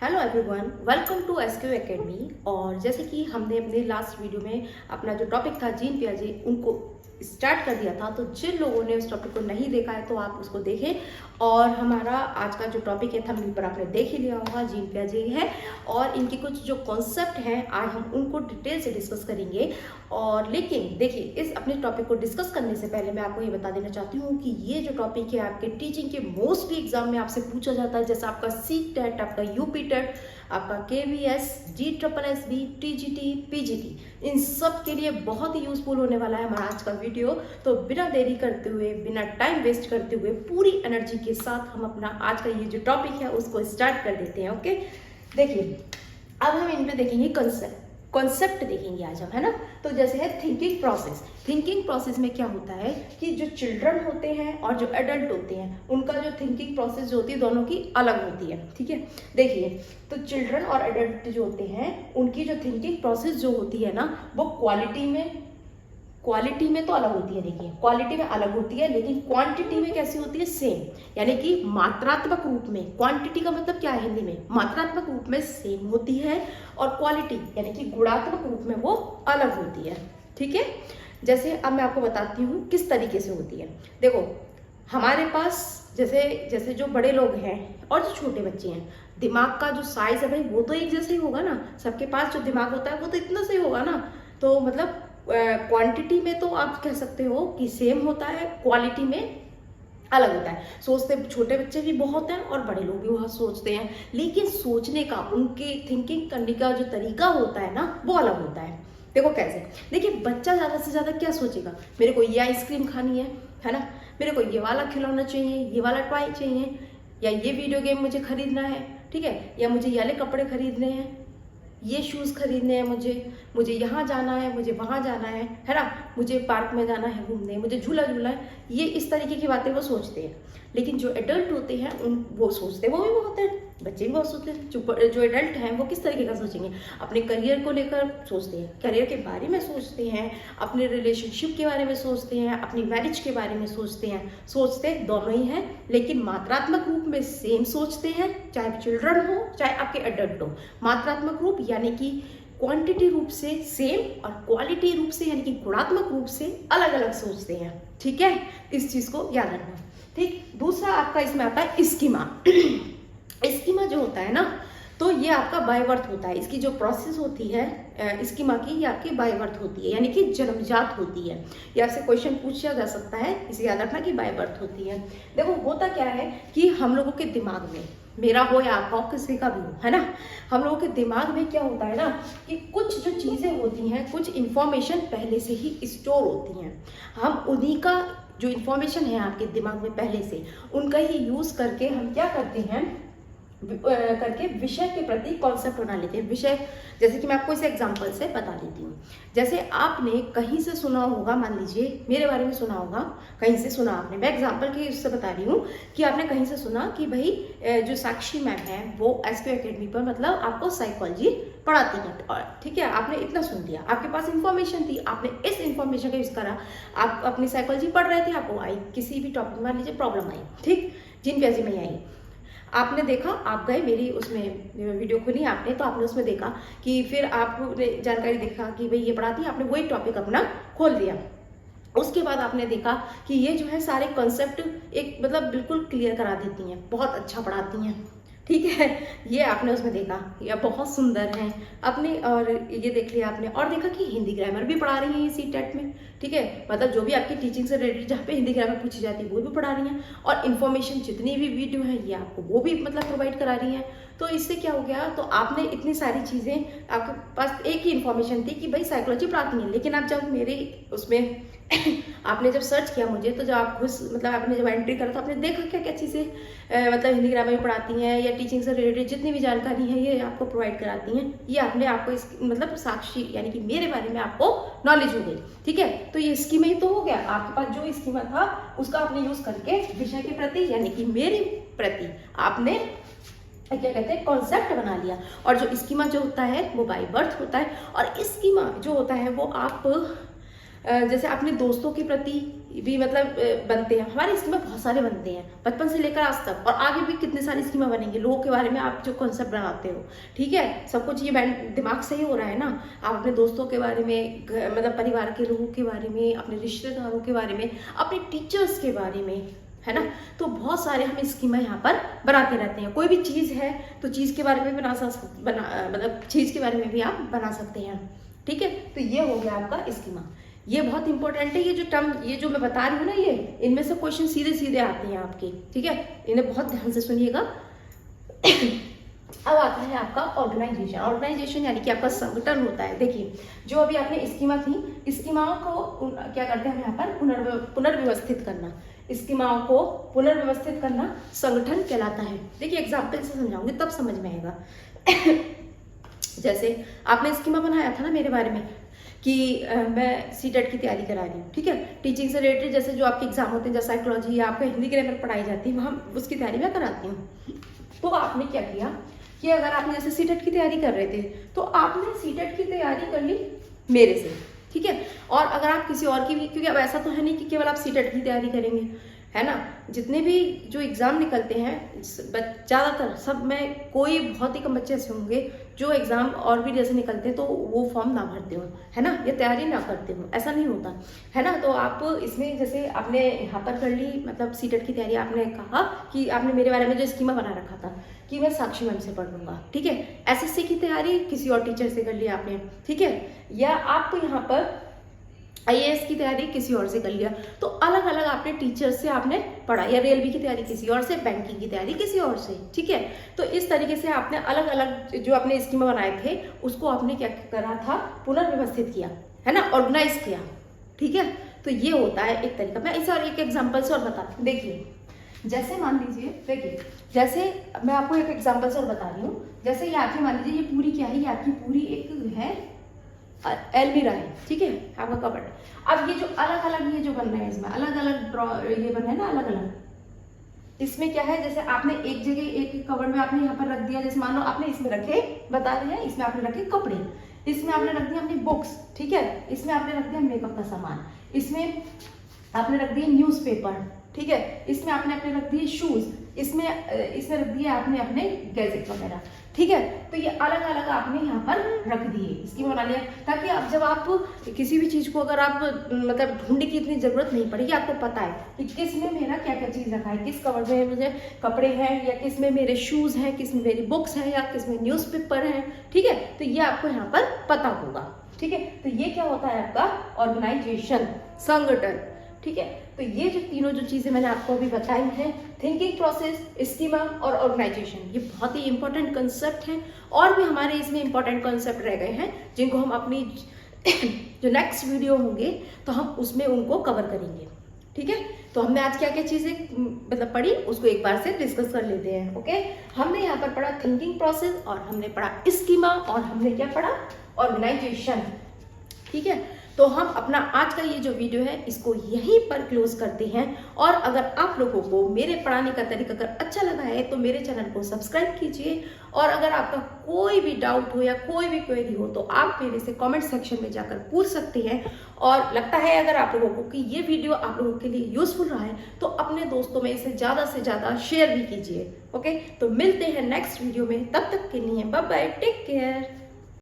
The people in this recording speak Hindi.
Hello everyone, welcome to SQ academy. और जैसे कि हमने अपने लास्ट वीडियो में अपना जो टॉपिक था जीन पियाजे उनको स्टार्ट कर दिया था, तो जिन लोगों ने उस टॉपिक को नहीं देखा है तो आप उसको देखें। और हमारा आज का जो टॉपिक है थंबनेल पर आपने देख ही लिया होगा, जीन पियाजे है और इनके कुछ जो कॉन्सेप्ट हैं आज हम उनको डिटेल से डिस्कस करेंगे। और लेकिन देखिए, इस अपने टॉपिक को डिस्कस करने से पहले मैं आपको ये बता देना चाहती हूँ कि ये जो टॉपिक है आपके टीचिंग के मोस्टली एग्जाम में आपसे पूछा जाता है, जैसे आपका सी टेट, आपका यूपी टेट, आपका KVS, GSSB, TGT, PGT, इन सब के लिए बहुत ही यूजफुल होने वाला है हमारा आज का वीडियो। तो बिना देरी करते हुए, बिना टाइम वेस्ट करते हुए, पूरी एनर्जी के साथ हम अपना आज का ये जो टॉपिक है उसको स्टार्ट कर देते हैं। ओके, देखिए अब हम इन पे देखेंगे कॉन्सेप्ट देखेंगे आज हम, है ना। तो जैसे है थिंकिंग प्रोसेस। थिंकिंग प्रोसेस में क्या होता है कि जो चिल्ड्रन होते हैं और जो एडल्ट होते हैं उनका जो थिंकिंग प्रोसेस जो होती है दोनों की अलग होती है। ठीक है, देखिए तो चिल्ड्रन और एडल्ट जो होते हैं उनकी जो थिंकिंग प्रोसेस जो होती है ना, वो क्वालिटी में तो अलग होती है। देखिए क्वालिटी में अलग होती है, लेकिन क्वांटिटी में कैसी होती है, सेम, यानी कि मात्रात्मक रूप में। क्वांटिटी का मतलब क्या है हिंदी में, मात्रात्मक रूप में सेम होती है और क्वालिटी यानी कि गुणात्मक रूप में वो अलग होती है। ठीक है, जैसे अब मैं आपको बताती हूँ किस तरीके से होती है। देखो हमारे पास जैसे जो बड़े लोग हैं और जो छोटे बच्चे हैं, दिमाग का जो साइज है भाई वो तो एक जैसा ही होगा ना। सबके पास जो दिमाग होता है वो तो इतना सही होगा ना। तो मतलब क्वांटिटी में तो आप कह सकते हो कि सेम होता है, क्वालिटी में अलग होता है। सोचते छोटे बच्चे भी बहुत हैं और बड़े लोग भी बहुत सोचते हैं, लेकिन सोचने का, उनके थिंकिंग करने का जो तरीका होता है ना वो अलग होता है। देखो कैसे, देखिए बच्चा ज़्यादा से ज़्यादा क्या सोचेगा, मेरे को ये आइसक्रीम खानी है ना, मेरे को ये वाला खिलौना चाहिए, ये वाला टॉय चाहिए, या ये वीडियो गेम मुझे खरीदना है, ठीक है, या मुझे ये वाले कपड़े खरीदने हैं, ये शूज़ खरीदने हैं, मुझे यहाँ जाना है, मुझे वहाँ जाना है ना, मुझे पार्क में जाना है घूमने, मुझे झूला झूला है। ये इस तरीके की बातें वो सोचते हैं। लेकिन जो एडल्ट होते हैं वो सोचते वो भी बहुत है, बच्चे भी बहुत सोचते हैं। जो एडल्ट हैं वो किस तरीके का सोचेंगे, अपने करियर को लेकर सोचते हैं, करियर के बारे में सोचते हैं, अपने रिलेशनशिप के बारे में सोचते हैं, अपनी मैरिज के बारे में सोचते दोनों ही हैं, लेकिन मात्रात्मक रूप में सेम सोचते हैं, चाहे चिल्ड्रन हो चाहे आपके एडल्ट हो। मात्रात्मक रूप यानी कि क्वांटिटी रूप से सेम और क्वालिटी रूप से यानी कि गुणात्मक रूप से अलग अलग सोचते हैं। ठीक है, इस चीज को याद रखना। ठीक, दूसरा आपका इसमें आता है स्कीमा। स्कीमा जो होता है ना, तो ये आपका बाय बर्थ होता है। इसकी जो प्रोसेस होती है स्कीमा की, ये आपकी बाय बर्थ होती है, यानी कि जन्मजात होती है। ये आपसे क्वेश्चन पूछा जा सकता है, इसे याद रखना कि बाय बर्थ होती है। देखो होता क्या है कि हम लोगों के दिमाग में, मेरा हो या आपका हो, किसी का भी हो, है ना, हम लोगों के दिमाग में क्या होता है ना कि कुछ जो चीज़ें होती हैं, कुछ इंफॉर्मेशन पहले से ही स्टोर होती हैं। हम उन्हीं का जो इंफॉर्मेशन है आपके दिमाग में पहले से, उनका ही यूज़ करके हम क्या करते हैं, करके विषय के प्रति कॉन्सेप्ट बना लेते हैं। विषय जैसे कि मैं आपको इसे एग्जांपल से बता देती हूँ। जैसे आपने कहीं से सुना होगा, मान लीजिए मेरे बारे में सुना होगा, कहीं से सुना आपने, मैं एग्जांपल के उससे बता रही हूँ कि आपने कहीं से सुना कि भाई जो साक्षी मैम है वो एसक्यू एकेडमी पर मतलब आपको साइकोलॉजी पढ़ाती है। और ठीक है, आपने इतना सुन लिया, आपके पास इंफॉर्मेशन थी, आपने इस इंफॉर्मेशन का यूज़ करा, आप अपनी साइकोलॉजी पढ़ रहे थे, आपको आई किसी भी टॉपिक, मान लीजिए प्रॉब्लम आई, ठीक, जीन पियाजे में आई, आपने देखा, आप गए मेरी उसमें वीडियो खुली आपने, तो आपने उसमें देखा कि फिर आपने जानकारी देखा कि भाई ये पढ़ाती है, आपने वही टॉपिक अपना खोल दिया। उसके बाद आपने देखा कि ये जो है सारे कॉन्सेप्ट एक मतलब बिल्कुल क्लियर करा देती हैं, बहुत अच्छा पढ़ाती हैं, ठीक है, ये आपने उसमें देखा, ये बहुत सुंदर है अपने, और ये देख लिया आपने, और देखा कि हिंदी ग्रामर भी पढ़ा रही हैं ये सी टेट में, ठीक है, मतलब जो भी आपकी टीचिंग से रिलेटेड जहाँ पे हिंदी ग्रामर पूछी जाती है वो भी पढ़ा रही हैं, और इन्फॉर्मेशन जितनी भी वीडियो है ये आपको वो भी मतलब प्रोवाइड करा रही हैं। तो इससे क्या हो गया, तो आपने इतनी सारी चीज़ें, आपके पास एक ही इन्फॉर्मेशन थी कि भाई साइकोलॉजी पढ़ाती हैं, लेकिन आप जब मेरे उसमें आपने जब सर्च किया मुझे, तो जब आप मतलब आपने जब एंट्री करा तो आपने देखा क्या क्या चीज़ें मतलब हिंदी ग्रामर में पढ़ाती हैं या टीचिंग से रिलेटेड जितनी भी जानकारी है ये आपको प्रोवाइड कराती हैं। ये आपको इस मतलब साक्षी यानी कि मेरे बारे में आपको नॉलेज हो गई। ठीक है, तो ये स्कीमा ही तो हो गया, आपके पास जो स्कीमा था उसका आपने यूज़ करके विषय के प्रति यानी कि मेरे प्रति आपने क्या कहते हैं कॉन्सेप्ट बना लिया। और जो स्कीमा जो होता है वो बाय बर्थ होता है, और स्कीमा जो होता है वो आप जैसे अपने दोस्तों के प्रति भी मतलब बनते हैं, हमारे स्कीमा बहुत सारे बनते हैं बचपन से लेकर आज तक, और आगे भी कितने सारे स्कीमा बनेंगे लोगों के बारे में। आप जो कॉन्सेप्ट बनाते हो, ठीक है, सब कुछ ये दिमाग से ही हो रहा है ना। आप अपने दोस्तों के बारे में, मतलब परिवार के लोगों के बारे में, अपने रिश्तेदारों के बारे में, अपने टीचर्स के बारे में, है ना। तो बहुत सारे हम स्कीमा यहाँ पर बनाते रहते हैं। कोई भी चीज़ है तो चीज़ के बारे में मतलब चीज़ के बारे में भी आप बना सकते हैं, ठीक है। तो ये हो गया आपका स्कीमा। ये बहुत इंपॉर्टेंट है, ये जो टर्म, ये जो मैं बता रही हूँ ना, ये इनमें से क्वेश्चन सीधे सीधे आते हैं आपके, ठीक है। इन्हें बहुत ध्यान से सुनिएगा। अब आता है आपका ऑर्गेनाइजेशन। ऑर्गेनाइजेशन यानी कि आपका संगठन होता है। देखिए, जो अभी आपने स्कीमा थी, स्कीमाओं को क्या करते हैं हम यहाँ पर पुनर्व्यवस्थित करना। स्कीमाओं को पुनर्व्यवस्थित करना संगठन कहलाता है। देखिए, एग्जाम्पल से समझाऊंगी तब समझ में आएगा। जैसे आपने स्कीमा बनाया था ना मेरे बारे में कि मैं सीटेट की तैयारी करा रही हूँ, ठीक है, टीचिंग से रिलेटेड, जैसे जो आपके एग्जाम होते हैं, जैसे साइकोलॉजी या आपका हिंदी ग्रामर पढ़ाई जाती है, वहाँ उसकी तैयारी मैं कराती हूँ। तो आपने क्या किया कि अगर आपने जैसे सीटेट की तैयारी कर रहे थे तो आपने सीटेट की तैयारी कर ली मेरे से, ठीक है। और अगर आप किसी और की भी, क्योंकि अब ऐसा तो है नहीं कि केवल आप सीटेट की तैयारी करेंगे, है ना। जितने भी जो एग्ज़ाम निकलते हैं ज़्यादातर सब में कोई बहुत ही कम बच्चे ऐसे होंगे जो एग्ज़ाम और भी जैसे निकलते हैं तो वो फॉर्म ना भरते हो, है ना, या तैयारी ना करते हो, ऐसा नहीं होता, है ना। तो आप इसमें जैसे आपने यहाँ पर कर ली, मतलब सीटेट की तैयारी, आपने कहा कि आपने मेरे बारे में जो स्कीमा बना रखा था कि मैं साक्षी मैम से पढ़ लूँगा, ठीक है। एसएससी की तैयारी किसी और टीचर से कर ली आपने, ठीक है, या आप यहाँ पर आईएएस की तैयारी किसी और से कर लिया। तो अलग अलग आपने टीचर से आपने पढ़ा, या रेलवे की तैयारी किसी और से, बैंकिंग की तैयारी किसी और से, ठीक है। तो इस तरीके से आपने अलग अलग जो आपने स्कीमा बनाए थे उसको आपने क्या करा था, पुनर्व्यवस्थित किया, है ना, ऑर्गेनाइज किया, ठीक है। तो ये होता है एक तरीका। मैं इसे और एक एग्जाम्पल से और बताती हूँ। देखिए, जैसे मान लीजिए, देखिए, जैसे मैं आपको एक एग्जाम्पल से और बता रही हूँ। जैसे ये आपकी मान लीजिए, ये पूरी क्या है, ये आपकी पूरी एक है एलमीरा है, ठीक है, आपका कबर्ड। अब ये जो अलग अलग, ये जो बन रहे हैं, इसमें अलग अलग ये बन रहे हैं ना, अलग अलग। इसमें क्या है, जैसे आपने एक जगह एक कबर्ड में आपने यहाँ पर रख दिया, जैसे मान लो आपने इसमें रखे, बता रहे हैं, इसमें आपने रखे कपड़े, इसमें आपने रख दिया अपनी बुक्स, ठीक है, इसमें आपने रख दिया मेकअप का सामान, इसमें आपने रख दिए न्यूज़पेपर, ठीक है, इसमें आपने अपने रख दिए शूज, इसमें रख दिए आपने अपने गैजेट वगैरह, ठीक है। तो ये अलग अलग आपने यहाँ पर रख दिए, इसकी बना लिया, ताकि अब जब आप किसी भी चीज़ को अगर आप मतलब ढूंढने की इतनी ज़रूरत नहीं पड़ेगी, आपको पता है कि किस में मेरा क्या क्या चीज़ रखा है, किस कवर में मुझे कपड़े हैं, या किस में मेरे शूज़ हैं, किस में मेरी बुक्स हैं, या किस में न्यूज़पेपर है, ठीक है। तो ये आपको यहाँ पर पता होगा, ठीक है। तो ये क्या होता है आपका ऑर्गेनाइजेशन, संगठन, ठीक है। तो ये जो तीनों जो चीज़ें मैंने आपको अभी बताई हैं, थिंकिंग प्रोसेस, स्कीमा और ऑर्गेनाइजेशन, ये बहुत ही इंपॉर्टेंट कंसेप्ट हैं। और भी हमारे इसमें इंपॉर्टेंट कंसेप्ट रह गए हैं जिनको हम अपनी जो नेक्स्ट वीडियो होंगे तो हम उसमें उनको कवर करेंगे, ठीक है। तो हमने आज क्या क्या चीज़ें मतलब पढ़ी, उसको एक बार से डिस्कस कर लेते हैं, ओके। हमने यहाँ पर पढ़ा थिंकिंग प्रोसेस, और हमने पढ़ा स्कीमा, और हमने क्या पढ़ा, ऑर्गेनाइजेशन, ठीक है। तो हम अपना आज का ये जो वीडियो है इसको यहीं पर क्लोज करते हैं। और अगर आप लोगों को मेरे पढ़ाने का तरीका अगर अच्छा लगा है तो मेरे चैनल को सब्सक्राइब कीजिए। और अगर आपका कोई भी डाउट हो या कोई भी क्वेरी हो तो आप मेरे से कमेंट सेक्शन में जाकर पूछ सकते हैं। और लगता है अगर आप लोगों को कि ये वीडियो आप लोगों के लिए यूजफुल रहा है तो अपने दोस्तों में इसे ज़्यादा से ज़्यादा शेयर भी कीजिए, ओके। तो मिलते हैं नेक्स्ट वीडियो में, तब तक के लिए बाय बाय, टेक केयर।